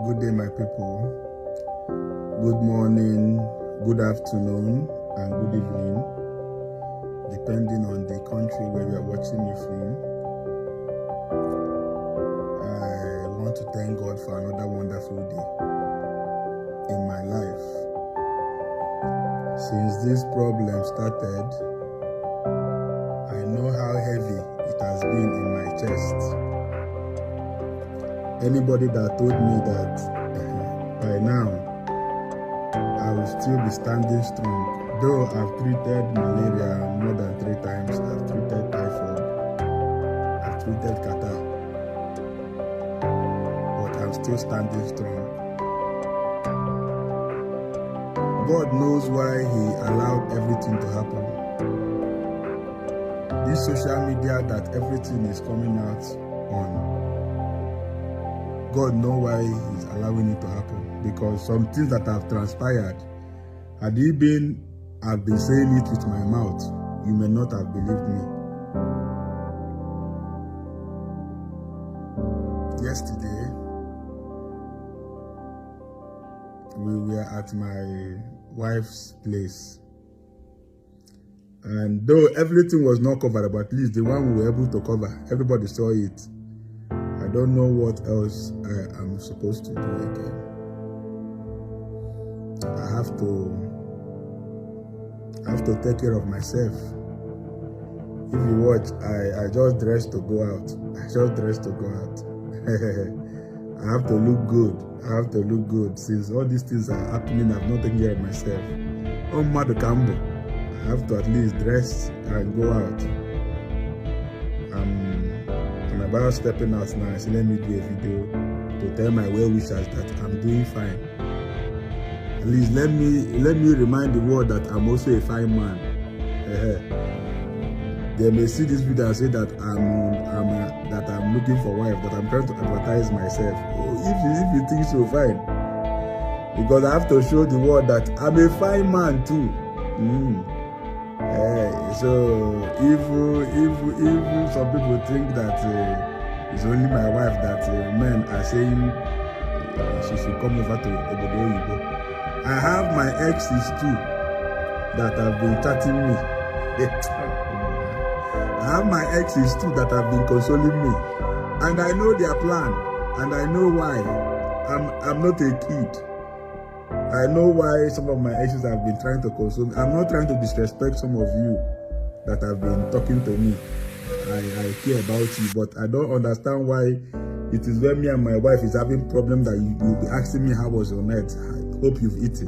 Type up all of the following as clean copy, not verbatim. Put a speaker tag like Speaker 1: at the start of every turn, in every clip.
Speaker 1: Good day, my people. Good morning, good afternoon, and good evening, depending on the country where you are watching me from. I want to thank God for another wonderful day in my life. Since this problem started, I know how heavy it has been in my chest. Anybody that told me that by now I will still be standing strong, though I've treated malaria more than 3 times, I've treated typhoid, I've treated catarrh, but I'm still standing strong. God knows why He allowed everything to happen. This social media that everything is coming out on, God knows why He's allowing it to happen, because some things that have transpired, had I've been saying it with my mouth, you may not have believed me. Yesterday, we were at my wife's place, and though everything was not covered, but at least the one we were able to cover, everybody saw it. I don't know what else I am supposed to do again. I have to take care of myself. If you watch, I just dressed to go out. I just dressed to go out. I have to look good. I have to look good. Since all these things are happening, I've not taken care of myself. Oh, Mother Cambo, I have to at least dress and go out. I'm about stepping out now. So let me do a video to tell my well-wishers that I'm doing fine. At least let me remind the world that I'm also a fine man. They may see this video and say that I'm looking for wife, that I'm trying to advertise myself. If you think so, fine. Because I have to show the world that I'm a fine man too. So if some people think that it's only my wife that men are saying she should come over to Obodo Oyibo, I have my exes too that have been chatting me. I have my exes too that have been consoling me, and I know their plan, and I know why. I'm not a kid. I know why some of my exes have been trying to console me. I'm not trying to disrespect some of you that have been talking to me. I care about you, but I don't understand why it is when me and my wife is having problem that you'll be asking me how was your night. I hope you've eaten.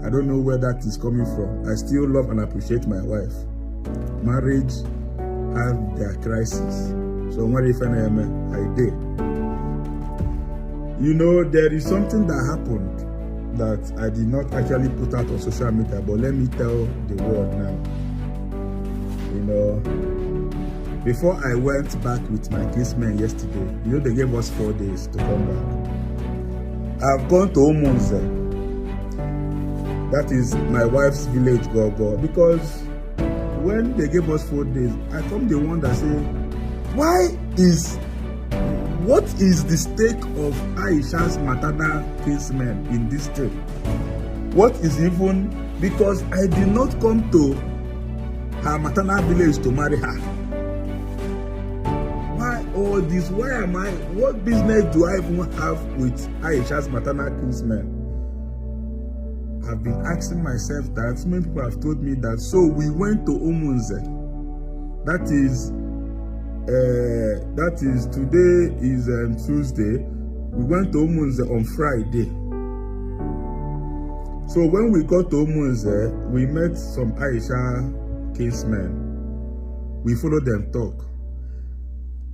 Speaker 1: I don't know where that is coming from. I still love and appreciate my wife. Marriage has their crisis. So what if I did? You know, there is something that happened that I did not actually put out on social media, but let me tell the world now. You know, before I went back with my kinsmen yesterday, you know, they gave us 4 days to come back. I've gone to Omunze. That is my wife's village, Gogo, because when they gave us 4 days, I come the one that say, what is the stake of Aisha's maternal kinsmen in this trip? What is even, because I did not come to her maternal village to marry her. Why all this? Why am I? What business do I even have with Aisha's maternal kinsmen? I've been asking myself that. Many people have told me that. So we went to Omunze. That is today is Tuesday. We went to Omunze on Friday. So when we got to Omunze, we met some Aisha kinsmen. We followed them talk.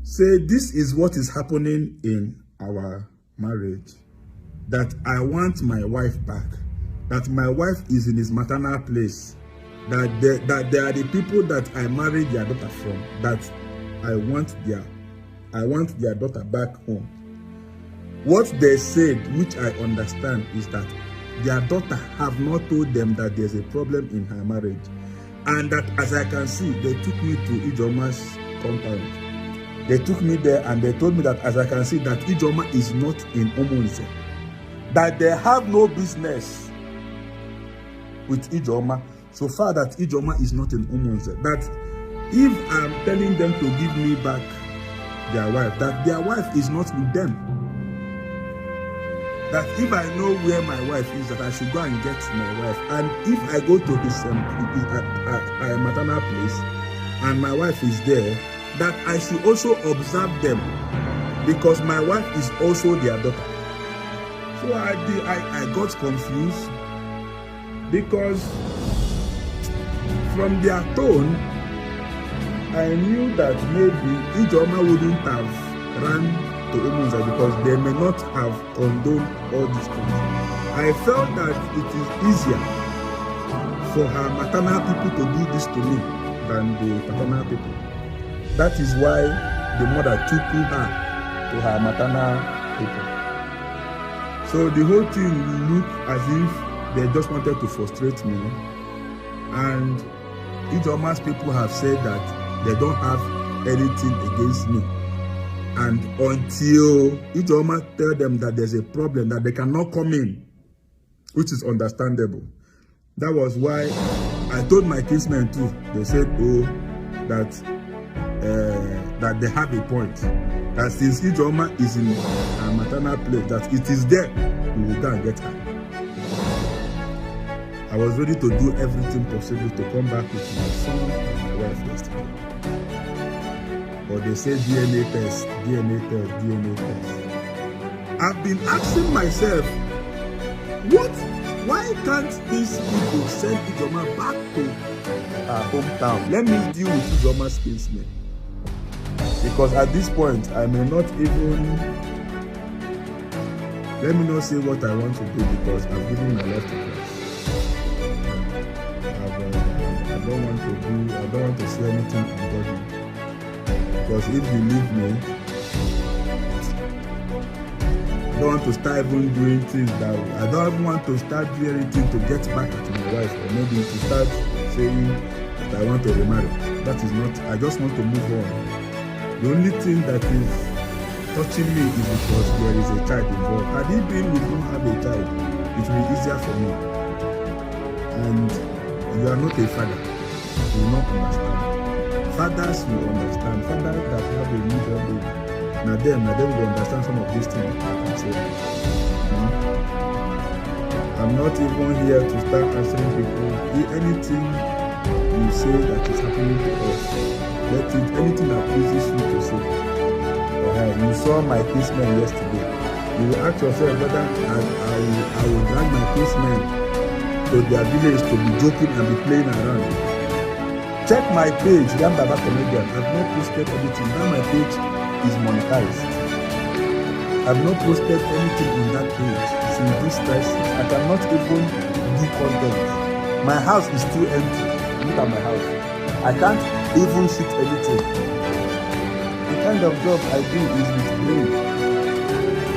Speaker 1: Say, this is what is happening in our marriage. That I want my wife back. That my wife is in his maternal place. That they are the people that I married their daughter from. That I want their daughter back home. What they said, which I understand, is that their daughter have not told them that there's a problem in her marriage. And that, as I can see, they took me to Ijoma's compound. They took me there and they told me that, as I can see, that Ijeoma is not in Umunze. That they have no business with Ijeoma, so far that Ijeoma is not in Umunze. That if I'm telling them to give me back their wife, that their wife is not with them. That if I know where my wife is, that I should go and get my wife. And if I go to his maternal place and my wife is there, that I should also observe them, because my wife is also their daughter. So I got confused, because from their tone, I knew that maybe Ijeoma wouldn't have run to Umunze because they may not have condoned all these things. I felt that it is easier for her maternal people to do this to me than the paternal people. That is why the mother took her to her maternal people. So the whole thing looked as if they just wanted to frustrate me. And Ijeoma's people have said that they don't have anything against me. And until Ijeoma tell them that there's a problem, that they cannot come in, which is understandable. That was why I told my kinsmen too. They said, oh, that they have a point. That since Ijeoma is in her maternal place, that it is there, we will go and get her. I was ready to do everything possible to come back with my son and my wife yesterday. But they say DNA test, DNA test, DNA test. I've been asking myself, why can't these people send Ijeoma back to her hometown? Let me deal with Ijeoma's kinsmen. Because at this point, I may not even, let me not say what I want to do, because I've given my life to Christ. I don't want to say anything ungodly. Because if you leave me, I don't want to start even doing things that I don't even want to start doing anything to get back at my wife, or maybe to start saying that I want to remarry. That is not, I just want to move on. The only thing that is touching me is because there is a child involved. Had it been we don't have a child, it will be easier for me. And you are not a father, you will not understand. Fathers will understand. Fathers that have a newborn baby, now them will understand some of these things that I'm saying. I'm not even here to start answering people. Anything you say that is happening to us, anything that pleases you to say. You saw my kinsmen yesterday. You will ask yourself whether I will drag my kinsmen to their village to be joking and be playing around. Check my page, Yam Baba Comedian. I've not posted anything. Now my page is monetized. I've not posted anything in that page since this crisis. I cannot even do content. My house is still empty. Look at my house. I can't even shoot anything. The kind of job I do is with brain.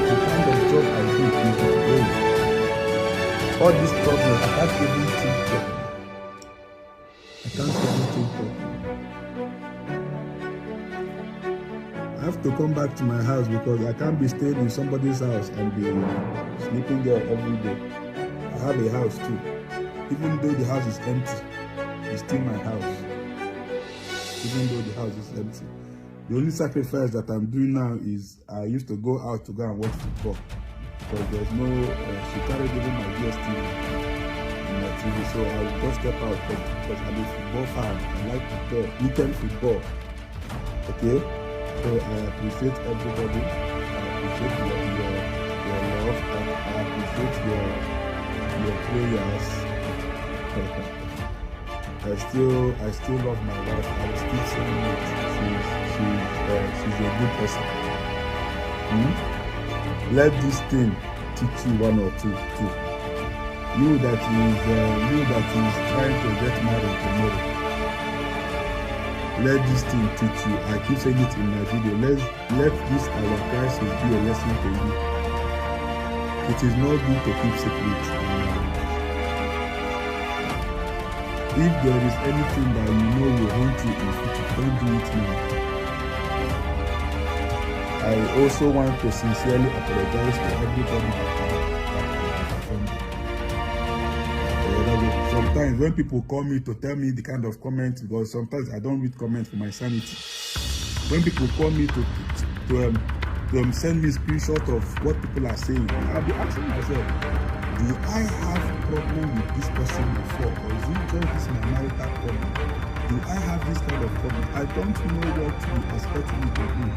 Speaker 1: The kind of job I do is with brain. All these problems, I can't even think of. I can't even think of. I have to come back to my house because I can't be staying in somebody's house and be sleeping there every day. I have a house too. Even though the house is empty, it's still my house. Even though the house is empty. The only sacrifice that I'm doing now is I used to go out to go and watch football. Because there's no, she carried even my DSTV in my TV, so I will just step out because I'm a football fan. I like football, weekend football. Okay? So I appreciate everybody. I appreciate your love. I appreciate your prayers. I still love my wife. I will still saying it. She's a good person. Let this thing teach you one or two too. You that is trying to get married tomorrow. Let this thing teach you. I keep saying it in my video. Let this our crisis be a lesson to you. It is not good to keep secrets. If there is anything that you know will haunt you in future, don't do it now. I also want to sincerely apologize to everybody that I offended. Sometimes when people call me to tell me the kind of comments, because sometimes I don't read comments for my sanity. When people call me to send me screenshot of what people are saying, I'll be asking myself, do I have a problem with this person before, or is it just this my marital problem? Do I have this kind of problem? I don't know what you expect me to do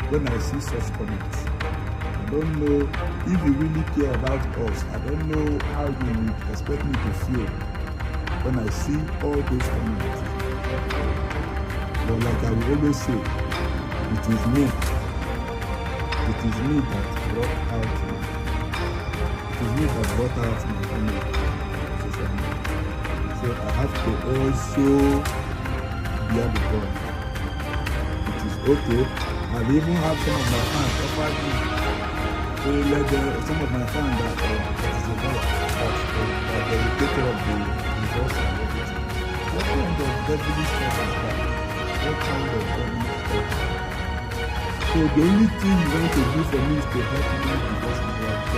Speaker 1: when I see such comments. I don't know if you really care about us. I don't know how you would expect me to feel when I see all those comments. But like I will always say, it is me. It is me that brought out my family on social media. So I have to also bear the burden. It is okay. I've even had some of my fans offer me to let some of my fans that is a God that they will take care of the divorce and everything. What kind of devilish stuff is that? What kind of devilish stuff? So the only thing you want to do for me is to help me divorce my wife.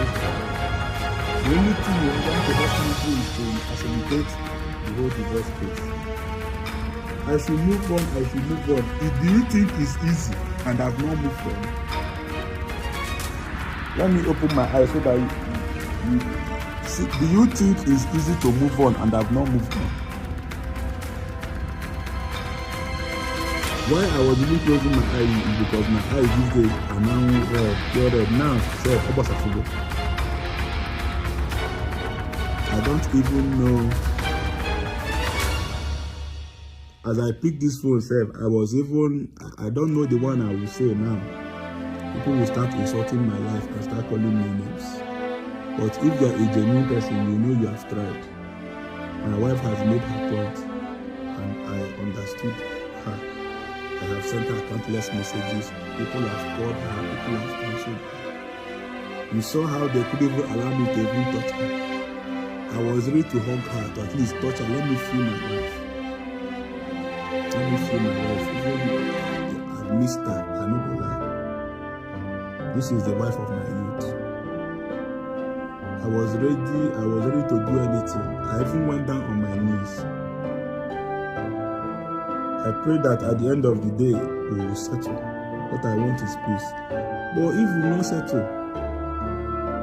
Speaker 1: The only thing you want to help me do is to facilitate the whole divorce case. I should move on. Do you think it's easy and I've not moved on? Let me open my eyes so that you see. Do you think it's easy to move on and I've not moved on? Why I was really closing my eyes is because my eyes these days are now red. Now, so I don't even know. As I picked this phone, I don't know the one I will say now. People will start insulting my life and start calling me names. But if you're a genuine person, you know you have tried. My wife has made her point, and I understood her. I have sent her countless messages. People have called her, people have cancelled her. You saw how they couldn't even allow me to even touch her. I was ready to hug her, to at least touch her. Let me feel my wife. Even I missed her, I no go lie. This is the wife of my youth. I was ready to do anything. I even went down on my knees. I pray that at the end of the day, we will settle. What I want is peace. But if we don't settle,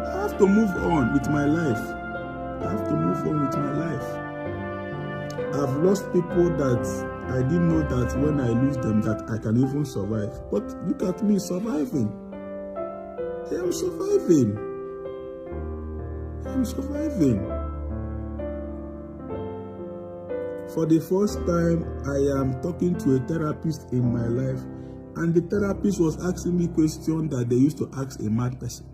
Speaker 1: I have to move on with my life. I've lost people that I didn't know that when I lose them that I can even survive. But look at me surviving. I am surviving. For the first time, I am talking to a therapist in my life, and the therapist was asking me questions that they used to ask a mad person.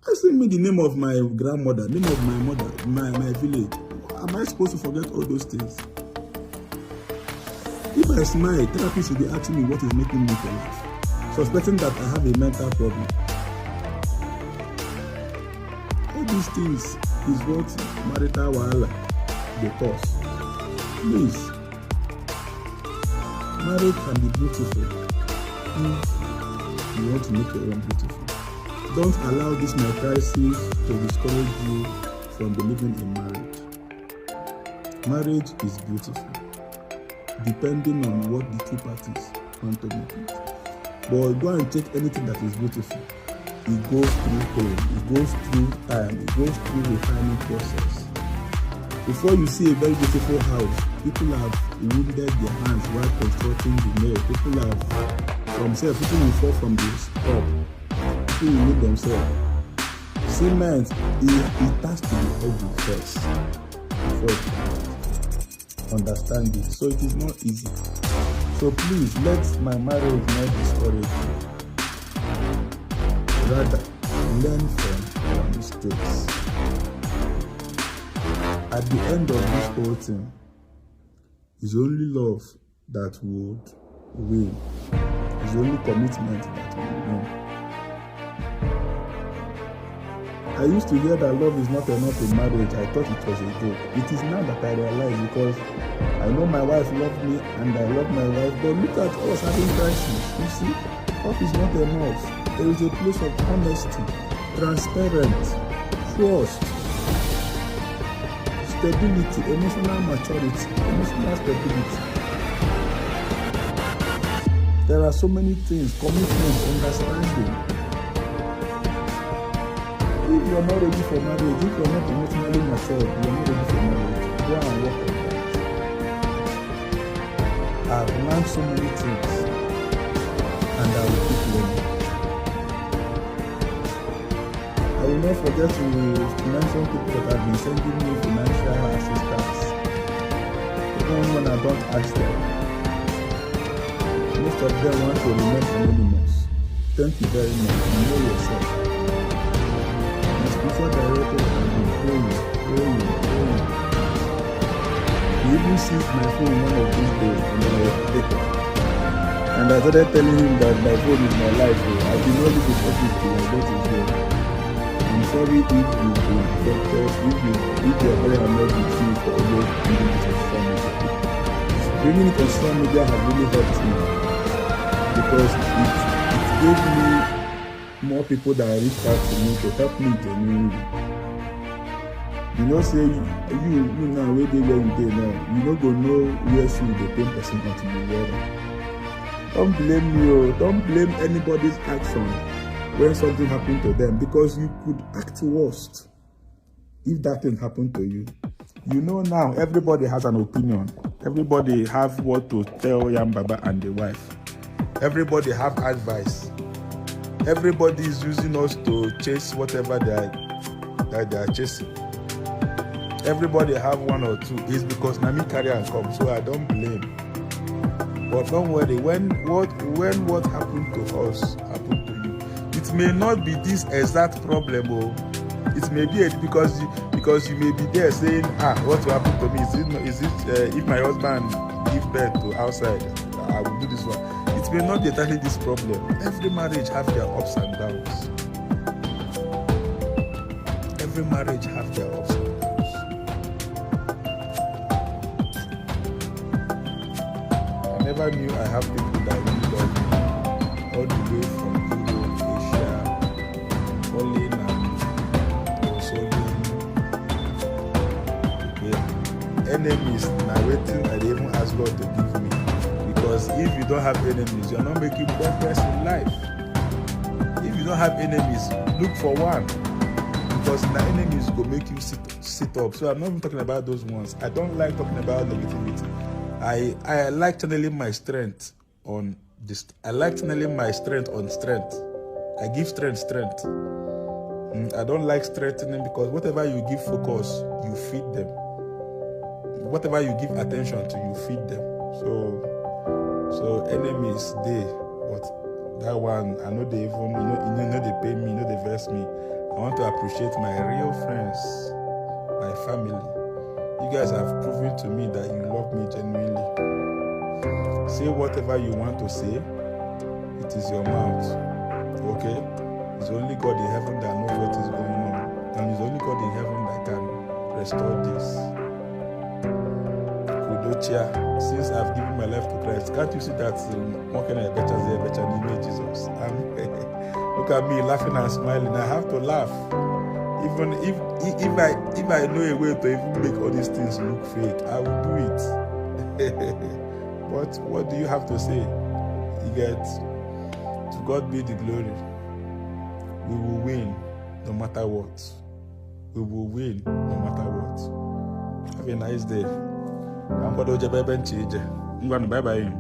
Speaker 1: Asking me the name of my grandmother, name of my mother, my village. Am I supposed to forget all those things? If I smile, therapist will be asking me what is making me to laugh, suspecting that I have a mental problem. All these things is what marital wahala dey cause. Please, marriage can be beautiful if you want to make your own beautiful. Don't allow this my crisis to discourage you from believing in marriage. Marriage is beautiful, depending on what the two parties want to make it. But go and take anything that is beautiful. It goes through pain, it goes through time, it goes through refining process. Before you see a very beautiful house, people have wounded their hands while constructing the nail. People will fall from the top. People will wound themselves. Cement, it has to be ugly first before understand it. So it is not easy. So please let my marriage not discourage you. Rather, learn from your mistakes. At the end of this whole thing, it's only love that would win. It's only commitment that will win. I used to hear that love is not enough in marriage. I thought it was a joke. It is now that I realize, because I know my wife loves me and I love my wife, but look at us having crisis. You see? Talk is not enough. There is a place of honesty, transparent, trust, stability, emotional maturity, emotional stability. There are so many things, commitment, understanding. If you are not ready for marriage, if you are not emotionally matured, you are not ready for marriage. Go and work on that. I've learned so many things, and I will keep learning. I will not forget to mention people that have been sending me financial assistance, even when I don't ask them. Most of them want to remain anonymous. Thank you very much. You know yourself. My spiritual director has been praying. He even seized my phone one of these days and I started telling him that my phone is my life. I've been only the office to my daughter's home. I'm sorry if you've been affected, if your parents are not with you for always bringing it on social media. Bringing it on social media has really helped me, because it gave me more people that reached out to me to help me genuinely. You know, say you now where they where you dey now, you no go know where shoe the pain person until you wear them. Don't blame me, don't blame anybody's action when something happened to them, because you could act worst if that thing happened to you. You know, now everybody has an opinion. Everybody have what to tell Yam Baba and the wife. Everybody have advice. Everybody is using us to chase whatever they are chasing. Everybody have one or two. It's because Nami carry and come, so I don't blame. But don't worry, when what happened to us happened to you, it may not be this exact problem. It may be because you may be there saying, what will happen to me? Is it if my husband give birth to outside, I will do this one. It may not be entirely this problem. Every marriage have their ups and downs. Every marriage have their ups and downs. I never knew I have people that really love me, all the way from Europe, Asia, Holland, and consoling. Enemies narrating I even ask God to give me. Because if you don't have enemies, you're not making progress in life. If you don't have enemies, look for one. Because the enemies will make you sit up. So I'm not even talking about those ones. I don't like talking about negativity. I like channeling my strength on this. I like channeling my strength on strength. I give strength. I don't like strengthening, because whatever you give focus, you feed them. Whatever you give attention to, you feed them. So enemies, but that one, I know they even, they pay me, they vex me. I want to appreciate my real friends, my family. You guys have proven to me that you love me genuinely. Say whatever you want to say. It is your mouth, okay? It's only God in heaven that knows what is going on. And it's only God in heaven that can restore this. Since I've given my life to Christ, can't you see that what can I better name Jesus? Look at me laughing and smiling. I have to laugh. Even if I know a way to even make all these things look fake, I will do it. But what do you have to say? You get, to God be the glory. We will win no matter what. We will win no matter what. Have a nice day. I'm going to go to bed. Bye bye.